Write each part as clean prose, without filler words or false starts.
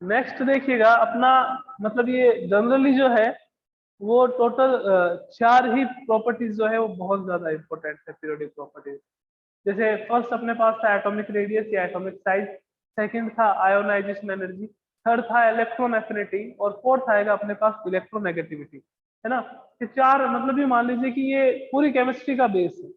Next देखिएगा अपना, मतलब ये जनरली जो है वो टोटल 4 ही प्रॉपर्टीज जो है वो बहुत ज्यादा इंपॉर्टेंट है पीरियोडिक प्रॉपर्टीज। जैसे फर्स्ट अपने पास था एटॉमिक रेडियस या एटॉमिक साइज, सेकंड था आयोनाइजेशन एनर्जी, थर्ड था इलेक्ट्रॉन एफिनिटी और फोर्थ आएगा अपने पास इलेक्ट्रोनेगेटिविटी, है ना। ये चार, मतलब ये मान लीजिए कि ये पूरी केमिस्ट्री का बेस है।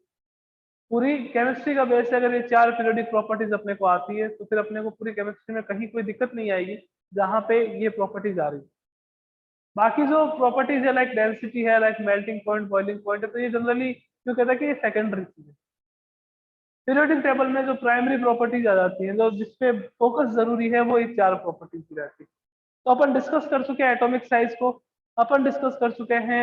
पूरी केमिस्ट्री का बेस है, अगर ये चार पीरियोडिक प्रॉपर्टीज अपने को आती है तो फिर अपने को पूरी केमिस्ट्री में कहीं कोई दिक्कत नहीं आएगी जहां पे ये प्रॉपर्टीज आ रही है। बाकी जो प्रॉपर्टीज है लाइक डेंसिटी है, like melting point, boiling point है, तो ये जनरली क्यों कहता है कि ये सेकेंडरी चीज है। पीरियोडिक टेबल में जो प्राइमरी प्रॉपर्टीज आ जाती हैं, जो जिसपे फोकस जरूरी है, वो ये चार प्रॉपर्टीज की रहती है। तो अपन डिस्कस कर चुके हैं एटॉमिक साइज को, अपन डिस्कस कर चुके हैं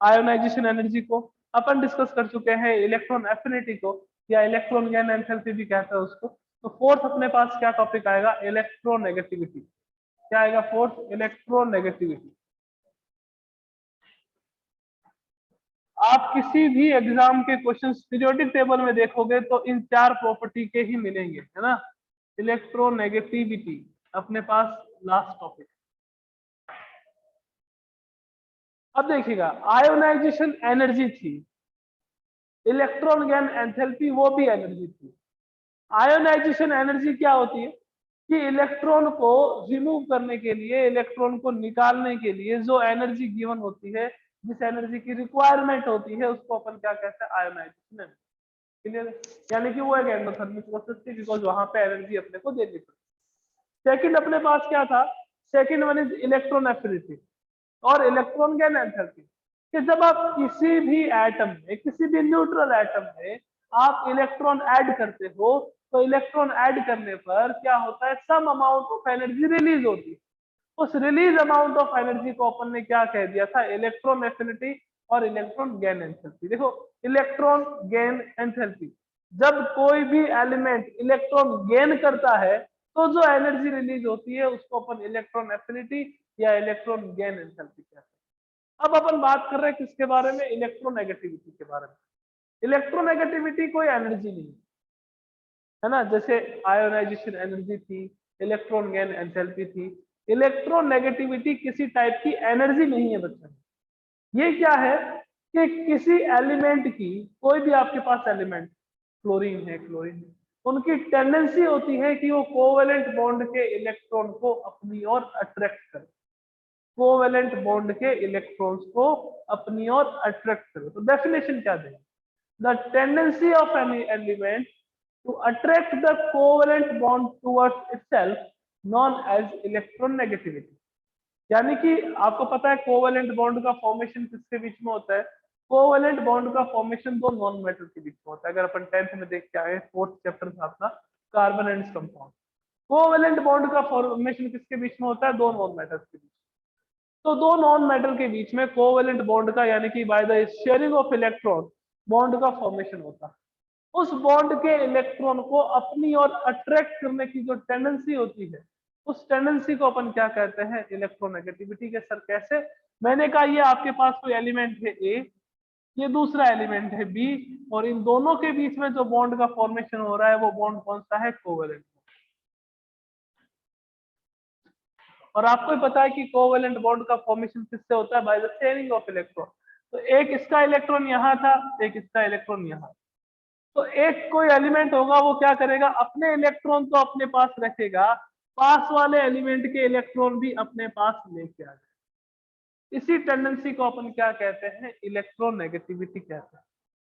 आयोनाइजेशन एनर्जी को, अपन डिस्कस कर चुके हैं इलेक्ट्रॉन एफिनिटी को, या इलेक्ट्रॉन गैन एंथैल्पी भी कहते हैं उसको। तो फोर्थ अपने पास क्या टॉपिक आएगा, इलेक्ट्रोनेगेटिविटी। क्या आएगा फोर्थ, इलेक्ट्रोनेगेटिविटी। आप किसी भी एग्जाम के क्वेश्चंस पीरियोडिक टेबल में देखोगे तो इन चार प्रॉपर्टी के ही मिलेंगे, है ना। इलेक्ट्रोनेगेटिविटी अपने पास लास्ट टॉपिक। अब देखिएगा आयोनाइजेशन एनर्जी थी, इलेक्ट्रॉन गैन एंथैल्पी वो भी एनर्जी थी। आयोनाइजेशन एनर्जी क्या होती है कि इलेक्ट्रॉन को रिमूव करने के लिए, इलेक्ट्रॉन को निकालने के लिए जो एनर्जी गिवन होती है, जिस एनर्जी की रिक्वायरमेंट होती है, उसको अपन क्या कहते हैं, आयोनाइजेशन एनर्जी। क्लियर, यानी कि वो एक एंडोथर्मिक प्रोसेस थी, बिकॉज वहां पे एनर्जी अपने को देनी पड़ती। सेकंड अपने पास क्या था, second one is electron affinity और इलेक्ट्रॉन गैन एंथैल्पी। कि जब आप किसी भी एटम में, किसी भी न्यूट्रल एटम में आप इलेक्ट्रॉन ऐड करते हो, तो इलेक्ट्रॉन ऐड करने पर क्या होता है, some amount of energy release होती है। उस रिलीज अमाउंट ऑफ एनर्जी को अपन ने क्या कह दिया था, इलेक्ट्रॉन एफिनिटी और इलेक्ट्रॉन गेन एंथैल्पी। देखो इलेक्ट्रॉन गेन एंथैल्पी, जब कोई भी एलिमेंट इलेक्ट्रॉन गेन करता है तो जो एनर्जी रिलीज होती है उसको अपन इलेक्ट्रॉन एफिनिटी या इलेक्ट्रॉन गेन एंथैल्पी कहते हैं। अब अपन बात कर रहे हैं किसके बारे में, इलेक्ट्रोनेगेटिविटी के बारे में। इलेक्ट्रोनेगेटिविटी कोई एनर्जी नहीं है ना, जैसे आयोनाइजेशन एनर्जी थी, इलेक्ट्रॉन गेन एंथैल्पी थी। इलेक्ट्रोनेगेटिविटी किसी टाइप की एनर्जी नहीं है बच्चों। ये क्या है कि किसी एलिमेंट की, कोई भी आपके पास एलिमेंट, क्लोरीन है, क्लोरीन है, उनकी टेंडेंसी होती है कि वो कोवेलेंट बॉन्ड के इलेक्ट्रॉन को अपनी ओर अट्रैक्ट करे। कोवेलेंट बॉन्ड के इलेक्ट्रॉन्स को अपनी ओर अट्रैक्ट करे। तो डेफिनेशन क्या दें, the tendency of any element to attract the covalent bond towards itself known as electronegativity। यानी कि आपको पता है कोवेलेंट बॉन्ड का फॉर्मेशन किसके बीच में होता है, कोवेलेंट बॉन्ड का फॉर्मेशन दो नॉन मेटल के बीच में होता है। अगर अपन 10th में देख के आए, फोर्थ चैप्टर था अपना carbon and compound. Covalent bond का फॉर्मेशन किसके बीच में होता है, दो नॉन मेटल्स के बीच। तो दो नॉन मेटल के बीच में कोवेलेंट बॉन्ड का, यानी कि by the sharing of electron, bond का फॉर्मेशन होता है। उस बॉन्ड के इलेक्ट्रॉन को अपनी ओर अट्रैक्ट करने की जो टेंडेंसी होती है, उस टेंडेंसी को अपन क्या कहते हैं, इलेक्ट्रोनेगेटिविटी के। सर कैसे, मैंने कहा ये आपके पास कोई एलिमेंट है ए, ये दूसरा एलिमेंट है बी, और इन दोनों के बीच में जो बॉन्ड का फॉर्मेशन हो रहा है वो बॉन्ड कौन सा है, कोवेलेंट। और आपको पता है कि कोवेलेंट बॉन्ड का फॉर्मेशन किससे होता है, by the sharing of electron. तो एक इसका इलेक्ट्रॉन यहाँ था, एक इसका इलेक्ट्रॉन यहाँ। तो एक कोई एलिमेंट होगा वो क्या करेगा, अपने इलेक्ट्रॉन तो अपने पास रखेगा, पास वाले एलिमेंट के इलेक्ट्रॉन भी अपने पास लेके आ जाए। इसी टेंडेंसी को अपन क्या कहते हैं, इलेक्ट्रोनेगेटिविटी कहते हैं।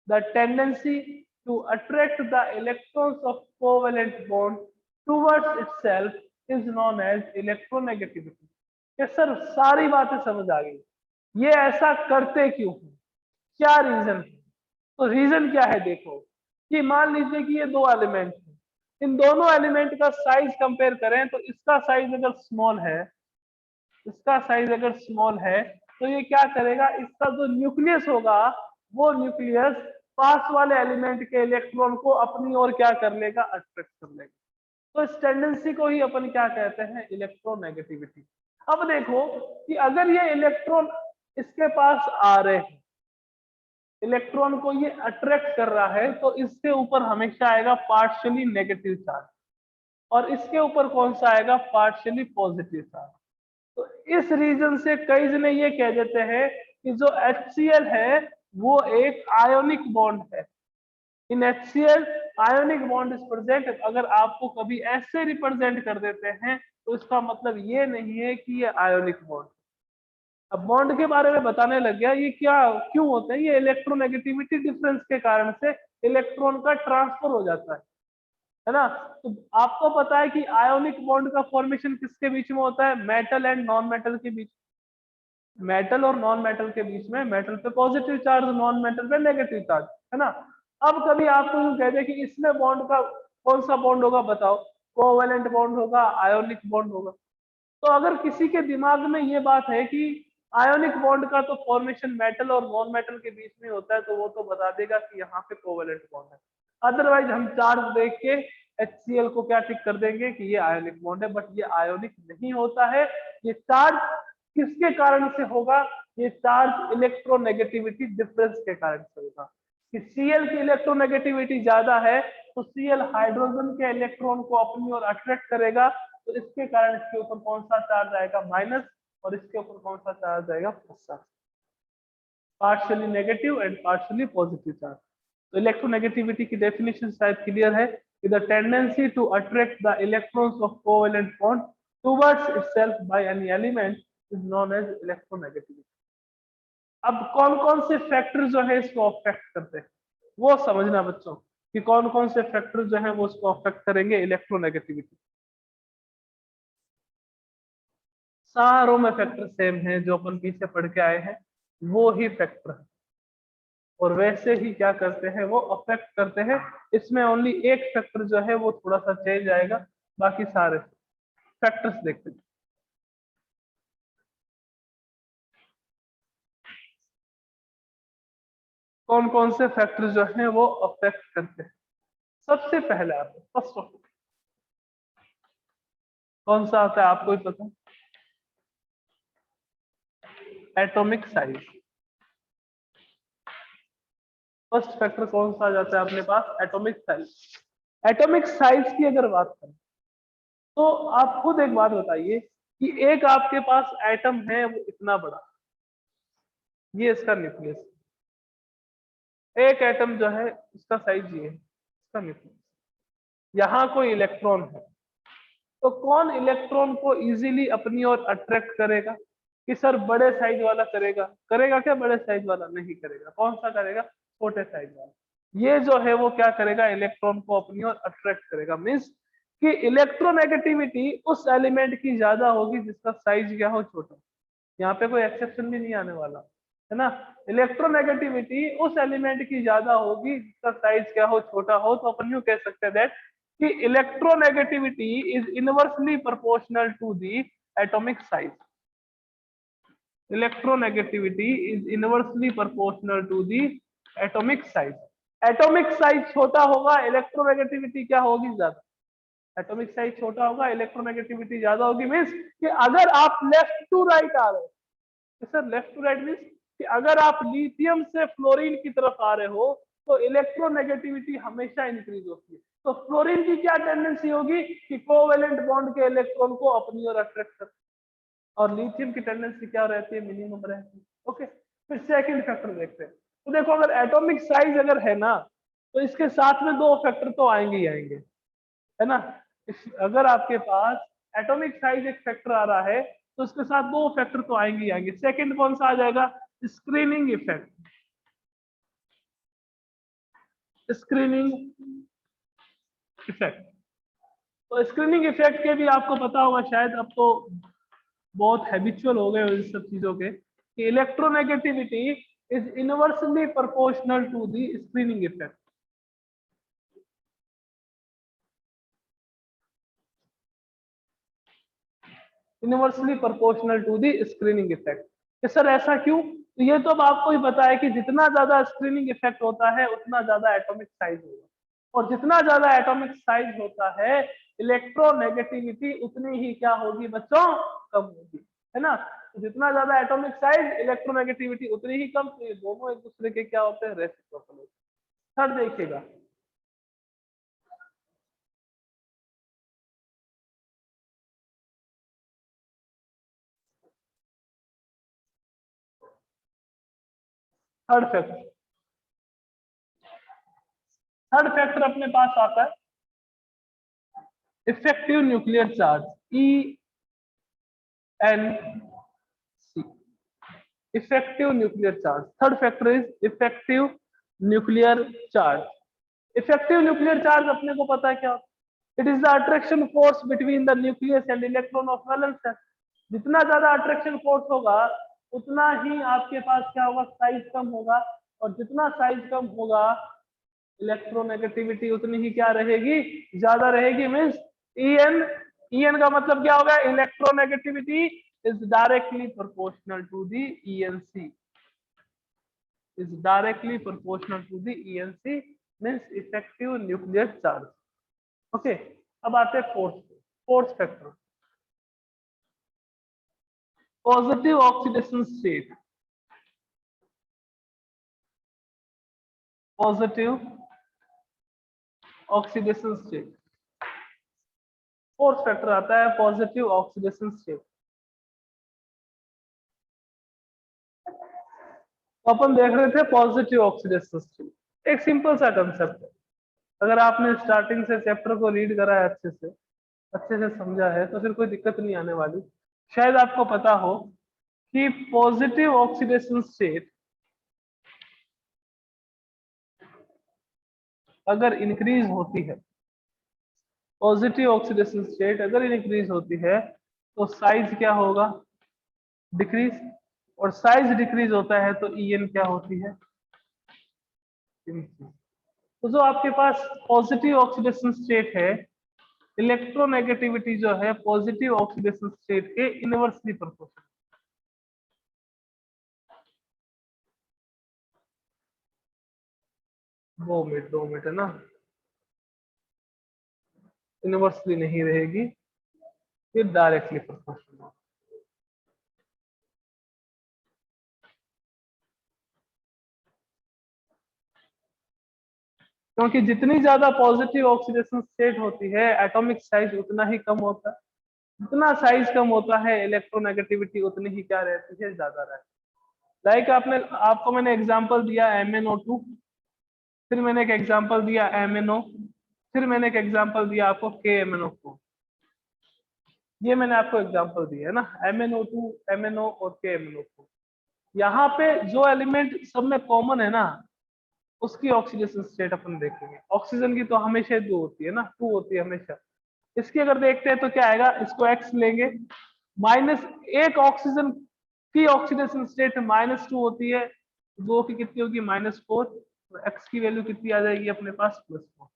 The tendency to attract the electrons of covalent bond towards itself is known as electronegativity. ये सर सारी बातें समझ आ गई, ये ऐसा करते क्यों है, क्या रीजन है। तो रीजन क्या है, देखो कि मान लीजिए कि ये दो एलिमेंट हैं, इन दोनों एलिमेंट का साइज कंपेयर करें तो इसका साइज अगर स्मॉल है, इसका साइज अगर स्मॉल है, तो ये क्या करेगा, इसका जो न्यूक्लियस होगा वो न्यूक्लियस पास वाले एलिमेंट के इलेक्ट्रॉन को अपनी ओर क्या कर लेगा, अट्रैक्ट कर लेगा। तो इस टेंडेंसी को ही अपन क्या कहते हैं, इलेक्ट्रोनेगेटिविटी। अब देखो कि अगर ये इलेक्ट्रॉन इसके पास आ रहे हैं, इलेक्ट्रॉन को ये अट्रैक्ट कर रहा है, तो इसके ऊपर हमेशा आएगा पार्शियली नेगेटिव चार्ज। और इसके ऊपर कौन सा आएगा, पार्शियली पॉजिटिव चार्ज। तो इस रीजन से कई जने ये कह देते हैं कि जो HCl है वो एक आयोनिक बॉन्ड है। इन HCl ionic bond is present. अगर आपको कभी ऐसे रिप्रेजेंट कर देते हैं तो इसका मतलब ये नहीं है कि ये आयोनिक बॉन्ड। अब बॉन्ड के बारे में बताने लग गया, ये क्या क्यों होते हैं, ये इलेक्ट्रोनेगेटिविटी डिफरेंस के कारण से इलेक्ट्रॉन का ट्रांसफर हो जाता है ना। तो आपको पता है कि आयोनिक बॉन्ड का फॉर्मेशन किसके बीच में होता है, मेटल एंड नॉन मेटल के बीच। मेटल और नॉन मेटल के बीच में, मेटल पे पॉजिटिव चार्ज, नॉन मेटल पे नेगेटिव चार्ज, है ना। अब कभी आपको यूं कह दे कि इसमें बॉन्ड का कौन सा बॉन्ड होगा, बताओ, कोवेलेंट बॉन्ड होगा, आयोनिक बॉन्ड होगा। तो अगर किसी के दिमाग में ये बात है कि आयोनिक बॉन्ड का तो फॉर्मेशन मेटल और नॉन मेटल के बीच में होता है, तो वो तो बता देगा कि यहाँ पे कोवेलेंट बॉन्ड है। अदरवाइज हम चार्ज देख के HCl को क्या टिक कर देंगे कि ये आयोनिक बॉन्ड है, बट ये आयोनिक नहीं होता है। ये चार्ज किसके कारण से होगा, ये चार्ज इलेक्ट्रोनेगेटिविटी डिफरेंस के कारण से होगा। कि Cl की इलेक्ट्रोनेगेटिविटी ज्यादा है तो Cl हाइड्रोजन के इलेक्ट्रॉन को अपनी ओर अट्रैक्ट करेगा, तो इसके कारण इसके ऊपर कौन सा चार्ज आएगा, माइनस, और इसके ऊपर कौन सा चार्ज आएगा, plus. Partially negative and partially positive charge. तो इलेक्ट्रोनेगेटिविटी की डेफिनेशन शायद क्लियर है कि the tendency to attract the electrons of covalent bond towards itself by any element is known as electronegativity. अब कौन कौन से फैक्टर जो है इसको अफेक्ट करते हैं वो समझना बच्चों, कि कौन कौन से फैक्टर जो है वो इसको अफेक्ट करेंगे इलेक्ट्रोनेगेटिविटी। सारों में फैक्टर सेम है, जो अपन पीछे पढ़ के आए हैं वो ही फैक्टर है, और वैसे ही क्या करते हैं वो अफेक्ट करते हैं। इसमें ओनली एक फैक्टर जो है वो थोड़ा सा चेंज आएगा, बाकी सारे फैक्टर्स देखते हैं। कौन कौन से फैक्टर जो है वो अफेक्ट करते हैं। सबसे पहले आता है फर्स्ट ऑफ, कौन सा आता है आपको ही पता, एटॉमिक साइज। फर्स्ट फैक्टर कौन सा आ जाता है अपने पास, एटॉमिक साइज। एटॉमिक साइज की अगर बात करें तो आप खुद एक बात बताइए कि एक आपके पास एटम है वो इतना बड़ा, ये इसका न्यूक्लियस, एक एटम जो है उसका साइज ये है, इसका न्यूक्लियस, यहाँ कोई इलेक्ट्रॉन है, तो कौन इलेक्ट्रॉन को इजीली अपनी ओर अट्रैक्ट करेगा, कि सर बड़े साइज वाला करेगा, करेगा क्या, बड़े साइज वाला नहीं करेगा, कौन सा करेगा, छोटे साइज वाला। ये जो है वो क्या करेगा, इलेक्ट्रॉन को अपनी ओर अट्रैक्ट करेगा। मीन्स कि इलेक्ट्रोनेगेटिविटी उस एलिमेंट की ज्यादा होगी जिसका साइज क्या हो, छोटा। यहाँ पे कोई एक्सेप्शन भी नहीं आने वाला, है ना। इलेक्ट्रोनेगेटिविटी उस एलिमेंट की ज्यादा होगी जिसका साइज क्या हो, छोटा हो। तो अपन यूं कह सकते हैं दैट कि electronegativity is inversely proportional to the atomic size. Electronegativity is inversely proportional to the atomic size. Atomic size छोटा होगा, इलेक्ट्रोनेगेटिविटी क्या होगी, ज्यादा। एटॉमिक साइज छोटा होगा, इलेक्ट्रोनेगेटिविटी ज्यादा होगी। मीन्स कि अगर आप लेफ्ट टू राइट आ रहे हो, sir left to right means कि अगर आप लिथियम से फ्लोरीन की तरफ आ रहे हो तो इलेक्ट्रोनेगेटिविटी हमेशा इंक्रीज होती है। तो फ्लोरीन की क्या टेंडेंसी होगी कि कोवेलेंट बॉन्ड के इलेक्ट्रॉन को अपनी ओर अट्रैक्ट कर, और लिथियम की टेंडेंसी क्या रहती है, मिनिमम रहती है। ओके, फिर सेकंड फैक्टर देखते हैं। तो देखो अगर एटॉमिक साइज अगर है ना, तो इसके साथ में दो फैक्टर तो आएंगे ही आएंगे, है ना। अगर आपके पास एटॉमिक साइज एक फैक्टर आ रहा है तो उसके साथ दो फैक्टर तो आएंगे ही आएंगे। सेकंड कौन सा आ जाएगा, स्क्रीनिंग इफेक्ट। स्क्रीनिंग इफेक्ट, तो स्क्रीनिंग इफेक्ट के भी आपको पता होगा शायद, अब तो बहुत हैबिचुअल हो गए इन सब चीजों के, कि electronegativity is inversely proportional to the screening effect. Inversely proportional to the screening effect. Sir ऐसा क्यों, तो ये तो अब आपको ही पता है कि जितना ज्यादा स्क्रीनिंग इफेक्ट होता है उतना ज्यादा एटॉमिक साइज होगा, और जितना ज्यादा एटॉमिक साइज होता है इलेक्ट्रोनेगेटिविटी उतनी ही क्या होगी बच्चों, कम होगी, है ना। तो जितना ज्यादा एटॉमिक साइज, इलेक्ट्रोनेगेटिविटी उतनी ही कम। तो ये दोनों एक दूसरे के क्या होते हैं, रेसिप्रोकल होते हैं। थर्ड देखिएगा, थर्ड फैक्टर अपने पास आता है effective nuclear charge, ENC, effective nuclear charge. Third factor is effective nuclear charge. Effective nuclear charge अपने को पता है क्या, it is the attraction force between the nucleus and electron of valence shell. जितना ज्यादा अट्रैक्शन फोर्स होगा उतना ही आपके पास क्या होगा, साइज कम होगा, और जितना साइज कम होगा इलेक्ट्रोनेगेटिविटी उतनी ही क्या रहेगी, ज्यादा रहेगी। मींस EN का मतलब क्या होगा, electronegativity is directly proportional to the ENC, is directly proportional to the ENC, means effective nuclear charge. Okay, अब आते हैं fourth factor, positive oxidation state. Positive oxidation state, fourth factor आता है पॉजिटिव ऑक्सीडेशन स्टेट। तो अपन देख रहे थे positive oxidation state, एक सिंपल सा कंसेप्ट है। अगर आपने स्टार्टिंग से चैप्टर को रीड करा है, अच्छे से समझा है, तो फिर कोई दिक्कत नहीं आने वाली। शायद आपको पता हो कि पॉजिटिव ऑक्सीडेशन स्टेट अगर इंक्रीज होती है, पॉजिटिव ऑक्सीडेशन स्टेट अगर इंक्रीज होती है तो साइज क्या होगा, डिक्रीज, और साइज डिक्रीज होता है तो EN क्या होती है, तो जो आपके पास पॉजिटिव ऑक्सीडेशन स्टेट है, इलेक्ट्रोनेगेटिविटी जो है पॉजिटिव ऑक्सीडेशन स्टेट के इनवर्सली प्रोपोर्शनल। 2 मिनट है ना, इनवर्सली नहीं रहेगी, ये डायरेक्टली प्रोपोर्शनल। क्योंकि जितनी ज्यादा पॉजिटिव ऑक्सीडेशन स्टेट होती है एटॉमिक साइज उतना ही कम होता है, जितना साइज कम होता है इलेक्ट्रोनेगेटिविटी उतनी ही क्या रहती है, ज्यादा रहती है। लाइक आपको मैंने एग्जांपल दिया MnO2, फिर मैंने एक एग्जांपल दिया MnO, फिर मैंने एक एग्जांपल दिया आपको KMnO4। ये मैंने आपको एग्जांपल दिया है ना, MnO2, MnO और KMnO4। यहाँ पे जो एलिमेंट सब में कॉमन है ना, उसकी ऑक्सीडेशन स्टेट अपन देखेंगे। ऑक्सीजन की तो हमेशा 2 होती है ना, 2 होती है हमेशा। इसकी अगर देखते हैं तो क्या आएगा, इसको X लेंगे, माइनस एक ऑक्सीजन की ऑक्सीडेशन स्टेट -2 होती है, 2 की कितनी होगी, -4, तो X की वैल्यू कितनी आ जाएगी अपने पास, +4।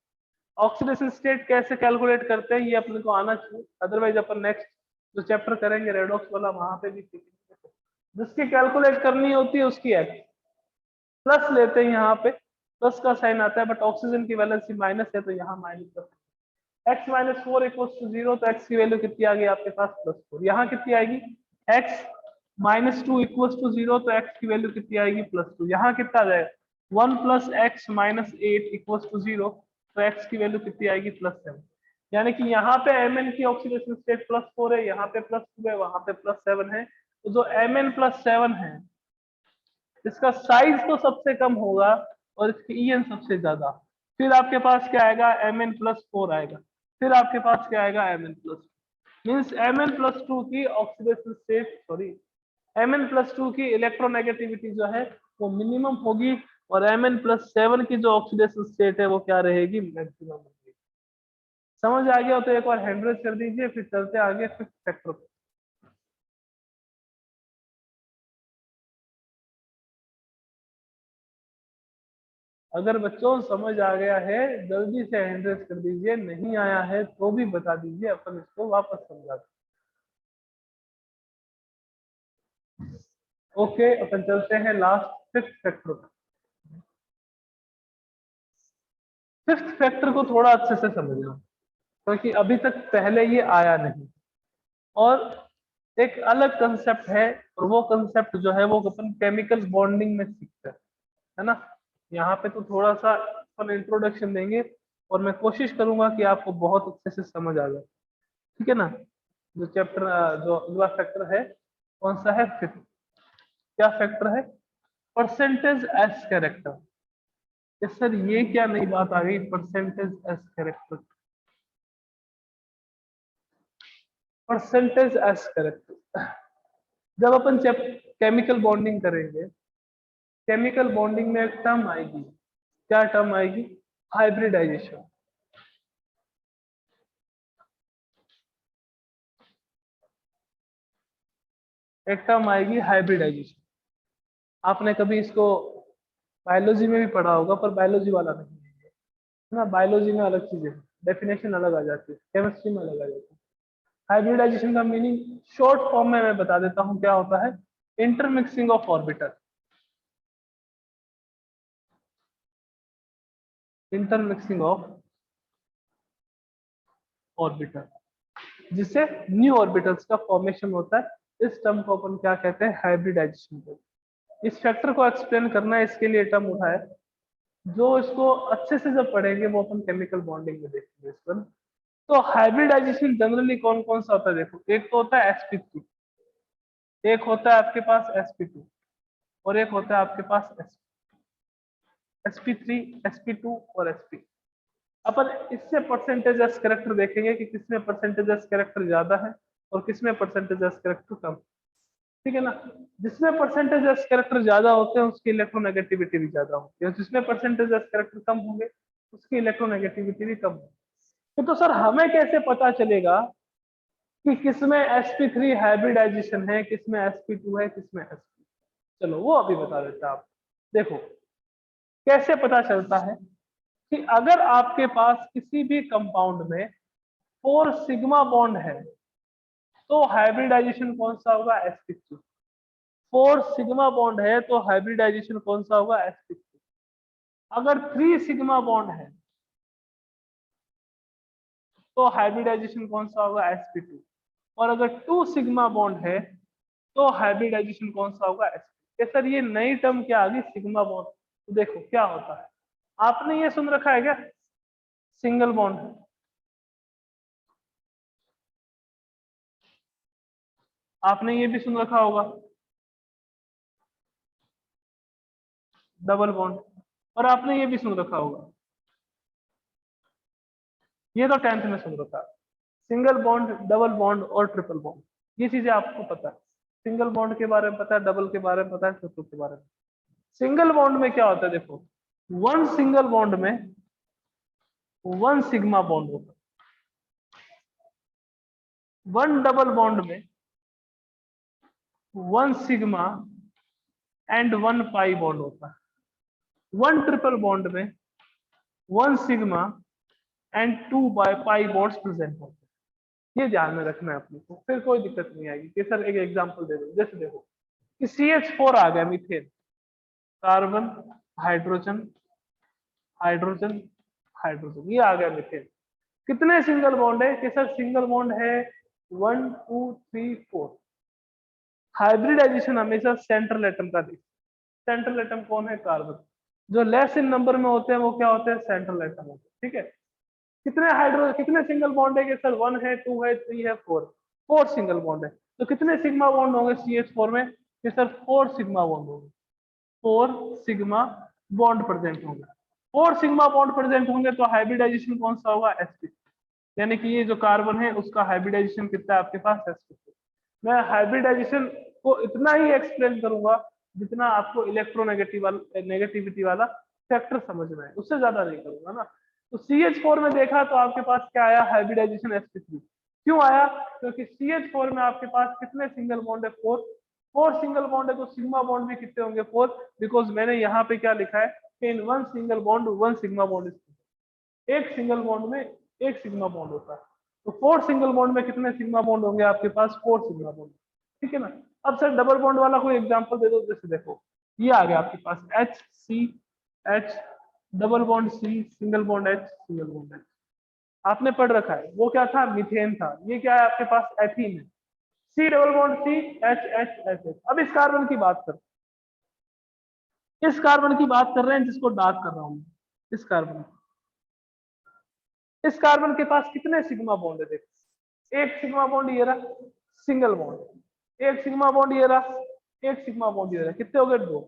ऑक्सीडेशन स्टेट कैसे कैलकुलेट करते हैं ये अपने को आना चाहिए, अदरवाइज अपन नेक्स्ट जो चैप्टर करेंगे रेडॉक्स वाला वहां पे भी सीखेंगे। जिसकी कैलकुलेट करनी होती है उसकी X प्लस लेते हैं, यहाँ पे प्लस का साइन आता है, बट ऑक्सीजन की वैलेंसी माइनस है तो यहाँ माइनस, x -4 = 0, तो x की वैल्यू कितनी आ गई आपके पास, +4। यहाँ कितनी आएगी, x -2 = 0, तो x की वैल्यू कितनी आएगी, +2। यहाँ कितना आ जाएगा, 1 + x - 8 = 0, तो x की वैल्यू कितनी आएगी, +7। यानी कि यहाँ पे Mn की ऑक्सीडेशन स्टेट +4 है, यहाँ पे +2 है, वहां पे +7 है। तो जो Mn +7 है इसका साइज तो सबसे कम होगा और इसकी EN सबसे ज्यादा। फिर आपके पास क्या आएगा, Mn+4 आएगा, फिर आपके पास क्या आएगा, Mn+2, मीन्स Mn+2 की ऑक्सीडेशन स्टेट, Mn+2 की इलेक्ट्रोनेगेटिविटी जो है वो मिनिमम होगी, और Mn+7 की जो ऑक्सीडेशन स्टेट है वो क्या रहेगी, मैक्सिमम होगी। समझ आ गया हो तो एक बार हैंड रेज कर दीजिए, फिर चलते आगे फिफ्थ फैक्टर पे। अगर बच्चों समझ आ गया है जल्दी से हैंड रेज कर दीजिए, नहीं आया है तो भी बता दीजिए, अपन इसको वापस समझा दें। ओके, अपन चलते हैं लास्ट फिफ्थ फैक्टर पर। फिफ्थ फैक्टर को थोड़ा अच्छे से समझना, क्योंकि अभी तक पहले ये आया नहीं, और एक अलग कंसेप्ट है, और वो कंसेप्ट जो है वो अपन केमिकल बॉन्डिंग में सीखते हैं, है ना। यहाँ पे तो थोड़ा सा अपन इंट्रोडक्शन देंगे, और मैं कोशिश करूंगा कि आपको बहुत अच्छे से समझ आ जाए, ठीक है ना। जो चैप्टर जो अगला फैक्टर है कौन सा है, फिफ्थ, क्या फैक्टर है, परसेंटेज एस कैरेक्टर। सर ये क्या नई बात आ गई, percentage S character? Percentage S character, जब अपन केमिकल बॉन्डिंग करेंगे, केमिकल बॉन्डिंग में एक टर्म आएगी, क्या टर्म आएगी? हाइब्रिडाइजेशन। एक टर्म आएगी हाइब्रिडाइजेशन। आपने कभी इसको बायोलॉजी में भी पढ़ा होगा, पर बायोलॉजी वाला नहीं है ना। बायोलॉजी में अलग चीजें, डेफिनेशन अलग आ जाती है, केमिस्ट्री में अलग आ जाती है। हाइब्रिडाइजेशन का मीनिंग शॉर्ट फॉर्म में मैं बता देता हूं क्या होता है। Intermixing of orbital, intermixing of orbital, जिससे न्यू ऑर्बिटल्स का फॉर्मेशन होता है। इस टर्म को अपन क्या कहते हैं? हाइब्रिडाइजेशन कहते हैं। इस फैक्टर को एक्सप्लेन करना है, इसके लिए टर्म उठाए। जो इसको अच्छे से जब पढ़ेंगे वो अपन केमिकल बॉन्डिंग में देखेंगे इस पर। तो हाइब्रिडाइजेशन जनरली कौन कौन सा होता है? देखो, एक तो होता है sp3, एक होता है आपके पास sp2, और एक होता है आपके पास sp3, sp2 और sp। अपन इससे परसेंटेज एस कैरेक्टर देखेंगे कि किसमें परसेंटेज एस कैरेक्टर ज्यादा है और किसमें परसेंटेज एस कैरेक्टर कम। ठीक है ना। जिसमें परसेंटेज एस कैरेक्टर ज्यादा होते हैं उसकी इलेक्ट्रोनेगेटिविटी भी ज्यादा होती है, जिसमें परसेंटेज एस कैरेक्टर कम होंगे उसकी इलेक्ट्रोनेगेटिविटी भी कम होगी। तो सर हमें कैसे पता चलेगा कि किसमें sp3 हाइब्रिडाइजेशन है, किसमें sp2 है, किसमें sp? चलो वो अभी बता देते हैं आप। देखो कैसे पता चलता है कि अगर आपके पास किसी भी कंपाउंड में 4 सिग्मा बॉन्ड है तो हाइब्रिडाइजेशन कौन सा होगा? sp3। 4 सिग्मा बॉन्ड है तो हाइब्रिडाइजेशन कौन सा होगा? sp3। अगर 3 सिग्मा बॉन्ड है तो हाइब्रिडाइजेशन कौन सा होगा? sp2। और अगर 2 सिग्मा बॉन्ड है तो हाइब्रिडाइजेशन कौन सा होगा? sp। सर ये नई टर्म क्या आ गई? Sigma bond. तो देखो क्या होता है, आपने ये सुन रखा है क्या? Single bond. आपने ये भी सुन रखा होगा डबल बॉन्ड, और आपने ये भी सुन रखा होगा, ये तो 10th में सुन रखा है, सिंगल बॉन्ड, डबल बॉन्ड और ट्रिपल बॉन्ड। ये चीजें आपको पता है, सिंगल बॉन्ड के बारे में पता है, डबल के बारे में पता है, ट्रिपल के बारे में। सिंगल बॉन्ड में क्या होता है? देखो, वन सिंगल बॉन्ड में 1 सिग्मा बॉन्ड होता है, वन डबल बॉन्ड में 1 सिग्मा एंड 1 पाई बॉन्ड होता है, वन ट्रिपल बॉन्ड में 1 sigma and 2 pi bonds present होते हैं। ये ध्यान में रखना है अपने को, फिर कोई दिक्कत नहीं आएगी। कि सर एक एग्जांपल दे दो, जैसे देखो कि CH4 आ गया, methane, carbon, hydrogen, hydrogen, hydrogen, ये आ गया मीथेन। कितने सिंगल बॉन्ड है? कि सर सिंगल बॉन्ड है 1 2 3 4। हाइब्रिडाइजेशन हमेशा सेंट्रल एटम का देखिए। सेंट्रल एटम कौन है? कार्बन। जो लेस इन नंबर में होते हैं वो क्या होते हैं? सेंट्रल एटम होते हैं। ठीक है। कितने सिंगल बॉन्ड है? कि सर 1 है, 2 है, 3 है, 4। 4 सिंगल बॉन्ड है। तो कितने सिग्मा बॉन्ड होंगे CH4 में? कि सर 4 सिग्मा बॉन्ड होंगे, 4 सिग्मा बॉन्ड प्रेजेंट होंगे। 4 सिग्मा बॉन्ड प्रेजेंट होंगे तो हाइब्रिडाइजेशन कौन सा होगा? sp। यानी कि ये जो कार्बन है उसका हाइब्रिडाइजेशन कितना है आपके पास? sp। मैं हाइब्रिडाइजेशन को इतना ही एक्सप्लेन करूंगा जितना आपको नेगेटिविटी वाला फैक्टर समझ में है, उससे ज्यादा नहीं करूंगा ना। तो CH4 में देखा तो आपके पास क्या आया? Hybridisation sp3। क्यों आया? क्योंकि CH4 में आपके पास कितने सिंगल बॉन्ड है? 4। 4 सिंगल बॉन्ड है तो सिग्मा बॉन्ड भी कितने होंगे? 4। बिकॉज मैंने यहाँ पे क्या लिखा है कि in one single bond 1 sigma bond, एक सिंगल बॉन्ड में एक सिग्मा बॉन्ड होता है। तो 4 सिंगल बॉन्ड में कितने सिग्मा बॉन्ड होंगे आपके पास? 4 सिग्मा बॉन्ड। ठीक है ना। अब सर डबल बॉन्ड वाला कोई एग्जांपल दे दो। जैसे देखो ये आ गया आपके पास HCH, double bond C, single bond H, single bond H। आपने पढ़ रखा है, वो क्या था? मीथेन था। ये क्या है आपके पास? एथीन है। C double bond C, H। अब इस कार्बन की बात कर, इस कार्बन की बात कर रहे हैं जिसको डार्क कर रहा हूं। इस कार्बन, इस कार्बन के पास कितने सिग्मा बॉन्ड है? देखो, एक सिग्मा बॉन्ड ये रहा, सिंगल बॉन्ड, एक सिग्मा बॉन्ड ये रहा, एक सिग्मा बॉन्ड ये रहा, कितने हो गए? 2।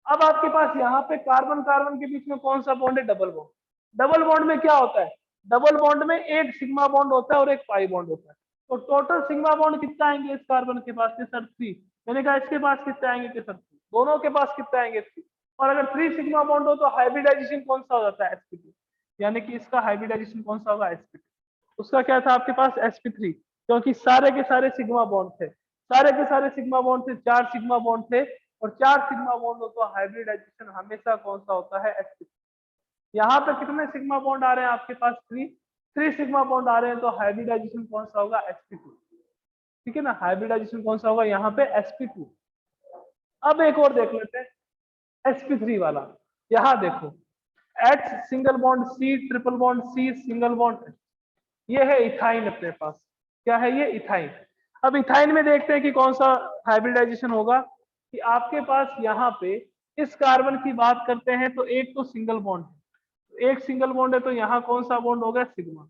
अब आपके पास यहाँ पे कार्बन कार्बन के बीच में कौन सा बॉन्ड है? Double bond. डबल बॉन्ड में क्या होता है? डबल बॉन्ड में एक सिग्मा बॉन्ड होता है और एक पाई बॉन्ड होता है। तो टोटल सिग्मा बॉन्ड कितना आएंगे इस कार्बन के पास? के सर 3। मैंने कहा इसके पास कितने आएंगे? के सर 3। दोनों के पास कितने आएंगे? 3। और अगर 3 सिग्मा बॉन्ड हो तो हाइब्रिडाइजेशन कौन सा हो जाता है? sp2। यानी कि इसका हाइब्रिडाइजेशन कौन सा होगा? sp2। उसका क्या था आपके पास? sp3। क्योंकि सारे के सारे सिग्मा बॉन्ड थे, सारे के सारे सिग्मा बॉन्ड थे, 4 सिग्मा बॉन्ड थे, और 4 सिग्मा बॉन्ड हो तो हाइब्रिडाइजेशन हमेशा कौन सा होता है? sp3। यहाँ पे कितने सिग्मा बॉन्ड आ रहे हैं आपके पास? 3 सिग्मा बॉन्ड आ रहे हैं, तो हाइब्रिडाइजेशन कौन सा होगा? sp2। ठीक है ना, हाइब्रिडाइजेशन कौन सा होगा यहाँ पे? sp2। अब एक और देख लेते हैं sp3 वाला। यहाँ देखो, H single bond C, triple bond C, single bond, ये है इथाइन अपने पास। क्या है ये? इथाइन। अब इथाइन में देखते हैं कि कौन सा हाइब्रिडाइजेशन होगा। कि आपके पास यहाँ पे इस कार्बन की बात करते हैं तो एक तो सिंगल बॉन्ड है, एक सिंगल बॉन्ड है, तो यहाँ कौन सा बॉन्ड होगा? सिग्मा।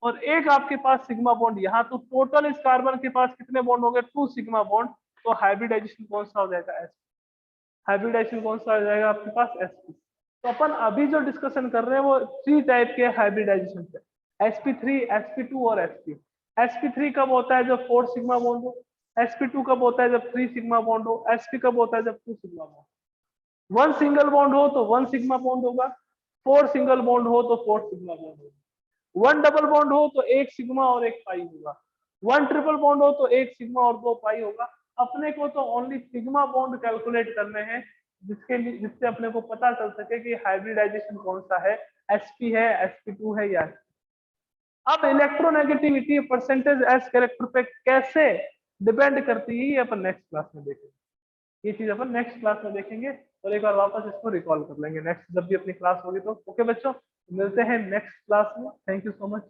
और एक आपके पास सिग्मा बॉन्ड यहाँ, तो टोटल इस कार्बन के पास कितने बॉन्ड हो गए? 2 सिग्मा बॉन्ड। तो हाइब्रिडाइजेशन कौन सा हो जाएगा? एस। हाइब्रिडाइजेशन कौन सा हो जाएगा आपके पास? sp। तो अपन अभी जो डिस्कशन कर रहे हैं वो 3 टाइप के हाइब्रिडाइजेशन है, sp3, sp2 और sp। sp3 कब होता है? जब 4 सिग्मा बॉन्ड हो। sp2 कब होता है? जब 3 सिग्मा बॉन्ड हो। sp कब होता है? जब 2 सिग्मा बॉन्ड। 1 सिंगल बॉन्ड हो तो 1 सिग्मा बॉन्ड होगा, 4 सिंगल बॉन्ड हो तो 4 सिग्मा बॉन्ड होगा, 1 डबल बॉन्ड हो तो 1 सिग्मा और 1 पाई होगा, 1 ट्रिपल बॉन्ड हो तो 1 सिग्मा और 2 पाई होगा। अपने को तो ओनली सिग्मा बॉन्ड कैलकुलेट करने हैं, जिसके लिए, जिससे अपने को पता चल सके कि हाइब्रिडाइजेशन कौन सा है, sp है, sp2 है या। अब इलेक्ट्रोनेगेटिविटी परसेंटेज एस कैरेक्टर पे कैसे डिपेंड करती है, ये अपन नेक्स्ट क्लास में देखेंगे। ये चीज अपन नेक्स्ट क्लास में देखेंगे, और एक बार वापस इसको रिकॉल कर लेंगे नेक्स्ट जब भी अपनी क्लास होगी तो। ओके बच्चों, मिलते हैं नेक्स्ट क्लास में। Thank you so much.